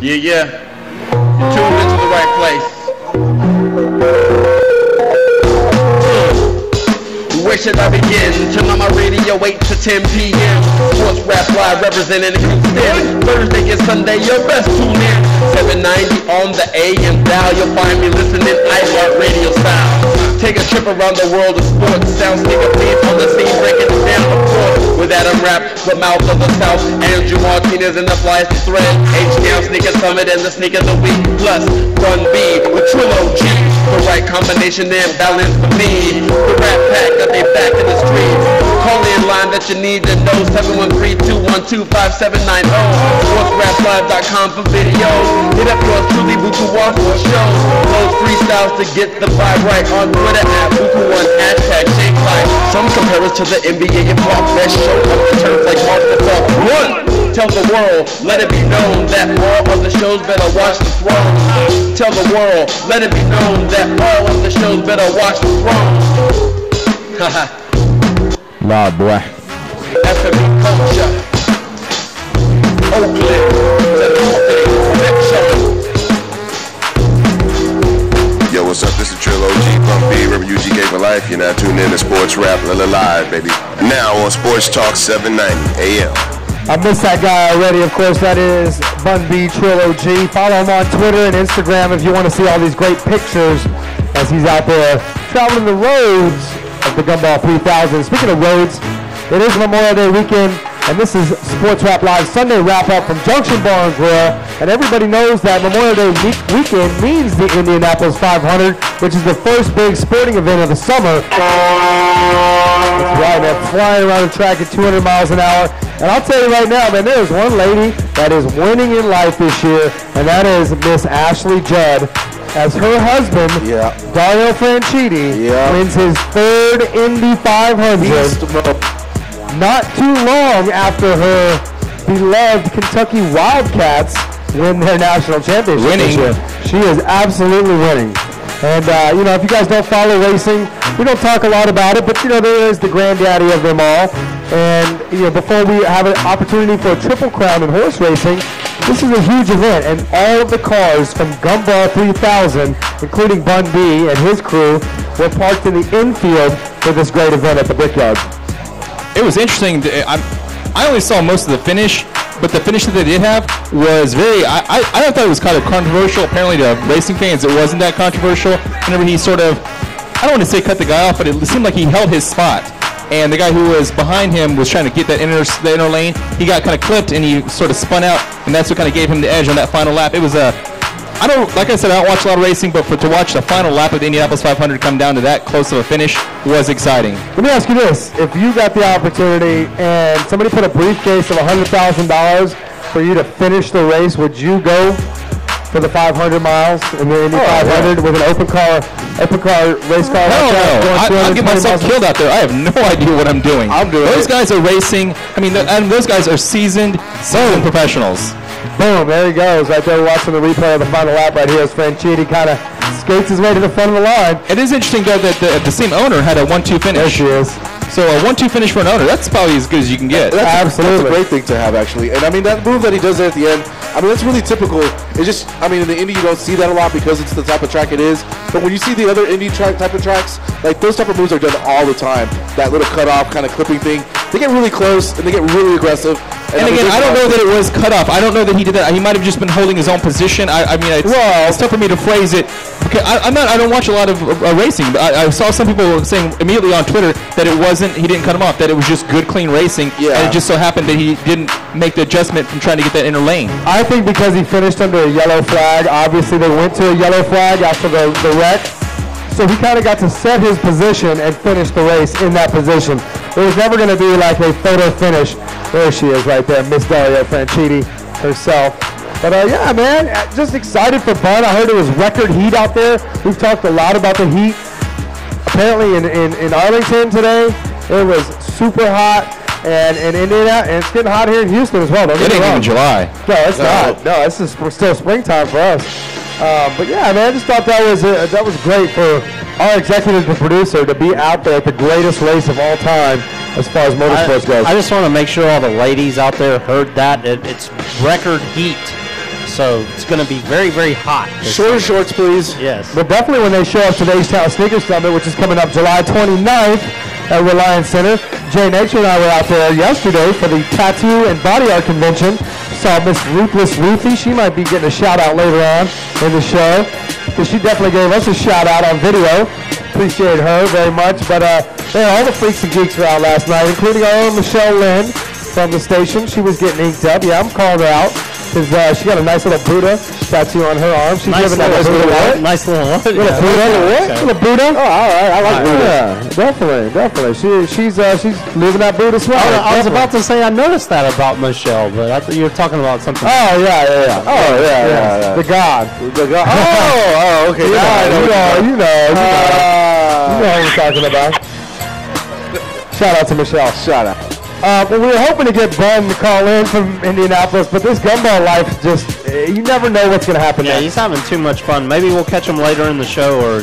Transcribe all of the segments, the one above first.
Yeah. You're tuned into the right place. Where should I begin? Turn on my radio 8 to 10 p.m. Sports Rap Live representing Houston. Thursday and Sunday, your best tune in. 790 on the AM dial. You'll find me listening iHeart Radio style. Take a trip around the world of sports. Sound sneaker beat on the scene, breaking it down, of course. With Adam Rapp, the mouth of the South. Andrew Martinez and the flies to thread. H-Town Sneaker Summit and the Sneaker of the Week. Plus, Bun B with Trilogy. The right combination and balance for me. The Rap Pack that they back in the streets. Call in line that you need to know. 713-212-5790. SportsRapLive.com for videos. Hit up yours truly, Buku War for shows. Those freestyles to get the vibe right on Twitter at Buku1 hashtag Shake Life. Some compare us to the NBA and Block Best show on the turf like Mark the Buck. One! Tell the world, let it be known that all of the shows better watch the throne. Tell the world, let it be known that all of the shows better watch the throne. Haha. Loud boy. FME culture. Oakland. Next show. Yo, what's up? This is Trill OG, Pump B, River UGK for life. You're now tuned in to Sports Rap Live, baby. Now on Sports Talk 790 AM. I missed that guy already, of course. That is Bun B, Trill OG. Follow him on Twitter and Instagram if you want to see all these great pictures as he's out there traveling the roads of the Gumball 3000. Speaking of roads, it is Memorial Day weekend, and this is Sports Rap Live Sunday wrap-up from Junction Bar and Grill. And everybody knows that Memorial Day weekend means the Indianapolis 500, which is the first big sporting event of the summer. That's right, man, flying around the track at 200 miles an hour. And I'll tell you right now, man, there is one lady that is winning in life this year, and that is Miss Ashley Judd. As her husband, Dario Franchitti, wins his third Indy 500. Not too long after her beloved Kentucky Wildcats win their national championship. Winning. She is absolutely winning. And, if you guys don't follow racing, we don't talk a lot about it, but, there is the granddaddy of them all. And, before we have an opportunity for a triple crown in horse racing, this is a huge event. And all of the cars from Gumball 3000, including Bun B and his crew, were parked in the infield for this great event at the Brickyard. It was interesting. I only saw most of the finish, but the finish that they did have was I thought it was kind of controversial. Apparently to racing fans, it wasn't that controversial. Whenever he sort of, I don't want to say cut the guy off, but it seemed like he held his spot. And the guy who was behind him was trying to get that inner lane. He got kind of clipped, and he sort of spun out, and that's what kind of gave him the edge on that final lap. It was like I said, I don't watch a lot of racing, but to watch the final lap of the Indianapolis 500 come down to that close of a finish was exciting. Let me ask you this. If you got the opportunity and somebody put a briefcase of $100,000 for you to finish the race, would you go for the 500 miles in the Indy 500 with an open car race car? Hell no. I'll get myself killed out there. I have no idea what I'm doing. Those guys are racing. I mean, and those guys are seasoned professionals. Boom, there he goes, right there watching the replay of the final lap right here as Franchitti kind of skates his way to the front of the line. It is interesting, though, that the same owner had a 1-2 finish. There she is. So a 1-2 finish for an owner, that's probably as good as you can get. Absolutely. That's a great thing to have, actually. And, I mean, that move that he does there at the end, I mean, that's really typical. It's just, I mean, in the Indy, you don't see that a lot because it's the type of track it is. But when you see the other Indy type of tracks, like, those type of moves are done all the time. That little cutoff kind of clipping thing. They get really close, and they get really aggressive. And again, I don't know that it was cut off. I don't know that he did that. He might have just been holding his own position. It's tough for me to phrase it. Okay, I don't watch a lot of racing, but I saw some people saying immediately on Twitter that it wasn't, he didn't cut him off, that it was just good, clean racing. Yeah. And it just so happened that he didn't make the adjustment from trying to get that inner lane. I think because he finished under a yellow flag, obviously they went to a yellow flag after the wreck. So he kind of got to set his position and finish the race in that position. It was never going to be like a photo finish. There she is right there, Miss Dario Franchitti herself. But yeah, man, just excited for Bun. I heard it was record heat out there. We've talked a lot about the heat. Apparently in Arlington today, it was super hot. And in Indiana, and it's getting hot here in Houston as well. It ain't even July. No, it's not. No, it's just still springtime for us. But yeah, man, I just thought that was great for our executive and producer to be out there at the greatest race of all time as far as motorsports goes. I just want to make sure all the ladies out there heard that. It's record heat So it's going to be very, very hot. Shorter shorts, please. Yes. But definitely when they show up to the H-Town Sneaker Summit, which is coming up July 29th at Reliance Center. Jay Nature and I were out there yesterday for the Tattoo and Body Art Convention. Saw Miss Ruthless Ruthie. She might be getting a shout-out later on in the show, because she definitely gave us a shout-out on video. Appreciate her very much. But all the freaks and geeks were out last night, including our own Michelle Lynn from the station. She was getting inked up. Yeah, I'm calling her out, because she got a nice little Buddha tattoo on her arm. She's nice giving that little Buddha what? Nice little what? Little Yeah. Buddha? Okay. Little Buddha? Oh, all right. I like Buddha. Right. Yeah, definitely. She's living that Buddha swag. I was about to say I noticed that about Michelle, but I thought you were talking about something. Oh, yeah. Oh, yeah. The God. The God. Oh, okay. You know what we're talking about. Shout out to Michelle. Shout out. But we were hoping to get Bun to call in from Indianapolis, but this gumball life just, you never know what's going to happen Yeah, next. he's having too much fun. Maybe we'll catch him later in the show or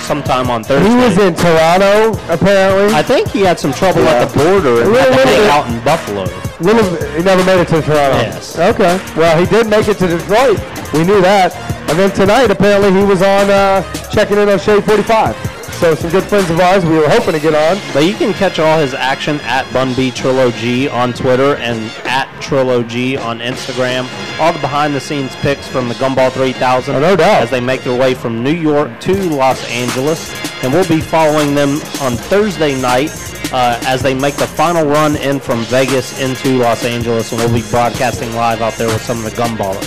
sometime on Thursday. He was in Toronto, apparently. I think he had some trouble at the border and had to hang out in Buffalo. He never made it to Toronto. Yes. Okay. Well, he did make it to Detroit. We knew that. And then tonight, apparently, he was on checking in on Shade 45. So some good friends of ours we were hoping to get on. But you can catch all his action at Bunby Trilogy on Twitter and at Trilogy on Instagram. All the behind-the-scenes pics from the Gumball 3000 Oh, no doubt. as they make their way from New York to Los Angeles. And we'll be following them on Thursday night as they make the final run in from Vegas into Los Angeles. And we'll be broadcasting live out there with some of the Gumballers.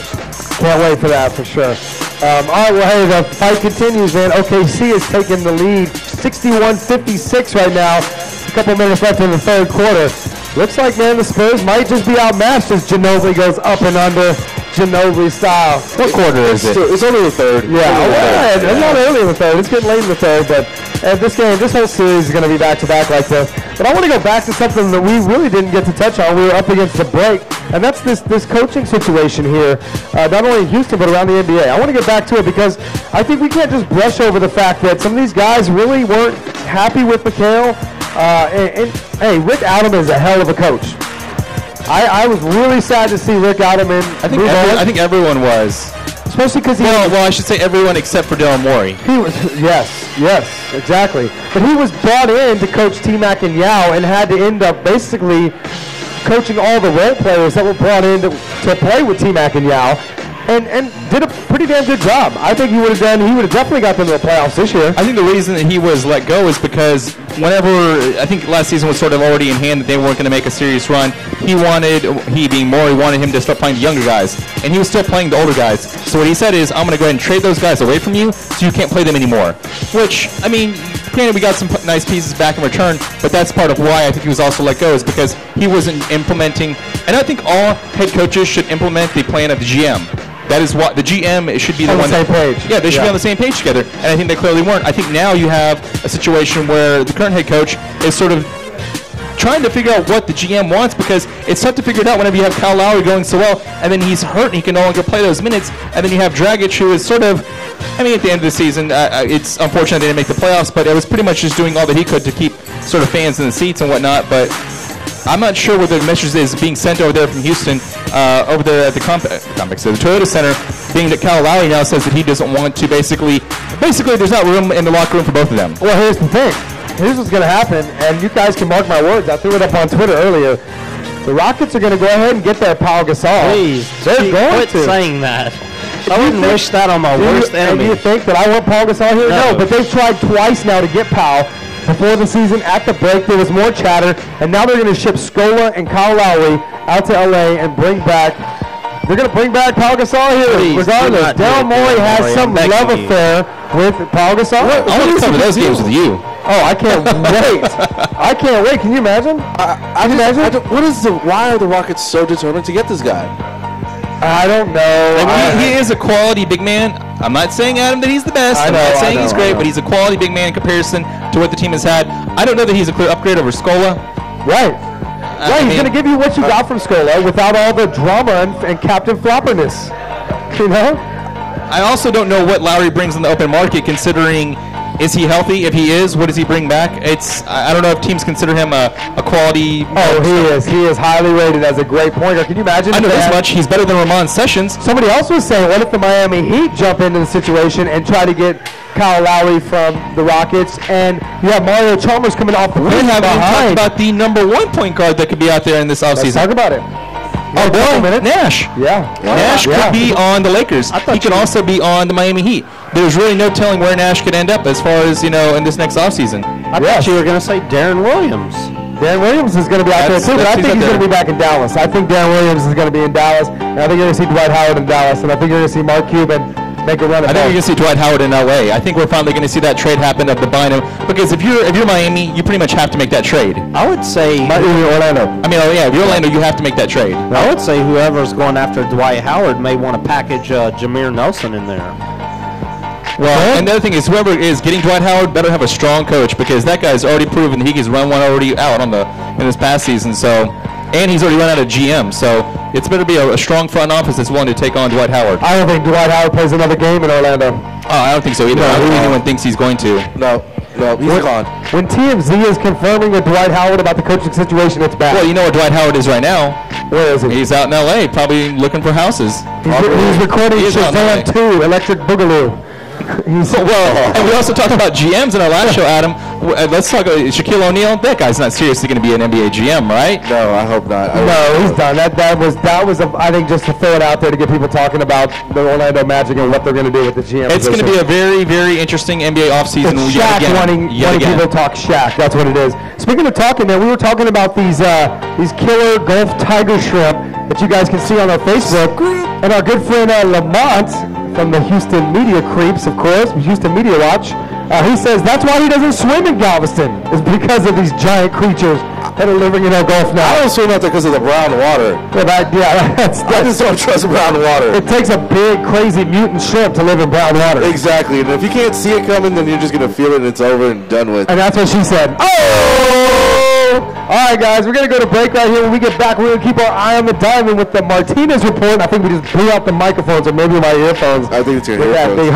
Can't wait for that for sure. All right, well, hey, the fight continues, man. OKC is taking the lead, 61-56 right now. A couple minutes left in the third quarter. Looks like, man, the Spurs might just be outmatched as Ginobili goes up and under Ginobili style. What quarter is it? It's only the third. Yeah, it's not early in the third. It's getting late in the third, but this whole series is going to be back-to-back like this. But I want to go back to something that we really didn't get to touch on. We were up against the break, and that's this coaching situation here, not only in Houston but around the NBA. I want to get back to it because I think we can't just brush over the fact that some of these guys really weren't happy with McHale. And hey, Rick Adam is a hell of a coach. I was really sad to see Rick Adam in. I think everyone was. Especially because well, I should say everyone except for Daryl Morey. He was, yes, exactly. But he was brought in to coach T-Mac and Yao and had to end up basically coaching all the role players that were brought in to play with T-Mac and Yao. And did a pretty damn good job. I think he would have definitely got them to the playoffs this year. I think the reason that he was let go is because whenever, I think last season was sort of already in hand that they weren't going to make a serious run, he being Morey, wanted him to start playing the younger guys. And he was still playing the older guys. So what he said is, I'm going to go ahead and trade those guys away from you so you can't play them anymore. Which, I mean, granted we got some nice pieces back in return, but that's part of why I think he was also let go is because he wasn't implementing, and I think all head coaches should implement the plan of the GM. That is what the GM should be the one. On the same page. Yeah, they should be on the same page together, and I think they clearly weren't. I think now you have a situation where the current head coach is sort of trying to figure out what the GM wants because it's tough to figure it out whenever you have Kyle Lowry going so well, and then he's hurt and he can no longer play those minutes, and then you have Dragic who is sort of, I mean, at the end of the season, it's unfortunate they didn't make the playoffs, but it was pretty much just doing all that he could to keep sort of fans in the seats and whatnot, but I'm not sure whether the message is being sent over there from Houston, over there at the complex, the Toyota Center, being that Kyle Lowry now says that he doesn't want to basically there's not room in the locker room for both of them. Well, here's the thing. Here's what's going to happen, and you guys can mark my words. I threw it up on Twitter earlier. The Rockets are going to go ahead and get their Pau Gasol. Please, They're quit saying that. I wouldn't wish that on my worst enemy. Do you think that I want Pau Gasol here? No, but they've tried twice now to get Pau. Before the season, at the break, there was more chatter, and now they're going to ship Scola and Kyle Lowry out to L.A. and they're going to bring back Pau Gasol here. Please, regardless, Daryl Morey has some love affair with Pau Gasol. I want to cover those games with you. Oh, I can't wait. I can't wait. Can you imagine? Why are the Rockets so determined to get this guy? I don't know. He is a quality big man. I'm not saying, Adam, that he's the best. I'm not saying he's great, but he's a quality big man in comparison to what the team has had. I don't know that he's a clear upgrade over Scola. Right. He's going to give you what you got from Scola without all the drama and Captain Flopperness. You know? I also don't know what Lowry brings in the open market, considering Is he healthy? If he is, what does he bring back? I don't know if teams consider him a quality. Oh, he is. He is highly rated as a great pointer. Can you imagine? I know this much. He's better than Ramon Sessions. Somebody else was saying, what if the Miami Heat jump into the situation and try to get Kyle Lowry from the Rockets, and you have Mario Chalmers coming off the bench We haven't even behind. talked about the number 1 point guard that could be out there in this offseason. Let's talk about it. Oh, boy, Nash. Yeah. Nash could be on the Lakers. He could also be on the Miami Heat. There's really no telling where Nash could end up as far as, in this next offseason. I thought you were going to say Darren Williams. Darren Williams is going to be out there too, but I think he's going to be back in Dallas. I think Darren Williams is going to be in Dallas, and I think you're going to see Dwight Howard in Dallas, and I think you're going to see Mark Cuban make a run at I think you're going to see Dwight Howard in LA. I think we're finally going to see that trade happen of the Bynum, because if you're Miami, you pretty much have to make that trade. I would say Orlando. I mean, if you're Orlando, you have to make that trade. I would say whoever's going after Dwight Howard may want to package Jameer Nelson in there. Well, and the other thing is, whoever is getting Dwight Howard better have a strong coach, because that guy's already proven that he can run one already out in this past season. So, and he's already run out of GM. So it's better be a strong front office that's willing to take on Dwight Howard. I don't think Dwight Howard plays another game in Orlando. Oh, I don't think so either. I don't think anyone thinks he's going to. No, he's gone. When TMZ is confirming with Dwight Howard about the coaching situation, it's bad. Well, you know where Dwight Howard is right now. Where is he? He's out in L.A. probably looking for houses. He's recording Shazam 2, Electric Boogaloo. And we also talked about GMs in our last show, Adam. Let's talk about Shaquille O'Neal. That guy's not seriously going to be an NBA GM, right? No, I hope not. He's done. That was I think, just to throw it out there to get people talking about the Orlando Magic and what they're going to do with the GM. It's going to be a very, very interesting NBA offseason. It's Shaq wanting people to talk Shaq. That's what it is. Speaking of talking, man, we were talking about these killer Gulf Tiger shrimp that you guys can see on our Facebook, and our good friend Lamont from the Houston Media Creeps, of course, Houston Media Watch. He says that's why he doesn't swim in Galveston, is because of these giant creatures that are living in our Gulf now. I don't swim out there because of the brown water. I just don't trust brown water. It takes a big, crazy mutant shrimp to live in brown water. Exactly, and if you can't see it coming, then you're just going to feel it and it's over and done with. And that's what she said. Oh! All right, guys, we're going to go to break right here. When we get back, we're going to keep our eye on the diamond with the Martinez report. I think we just blew out the microphones, or maybe my earphones. I think it's your earphones.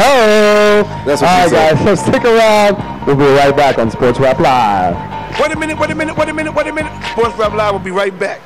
That's what all right, guys, so stick around. We'll be right back on Sports Rap Live. Wait a minute. Sports Rap Live will be right back.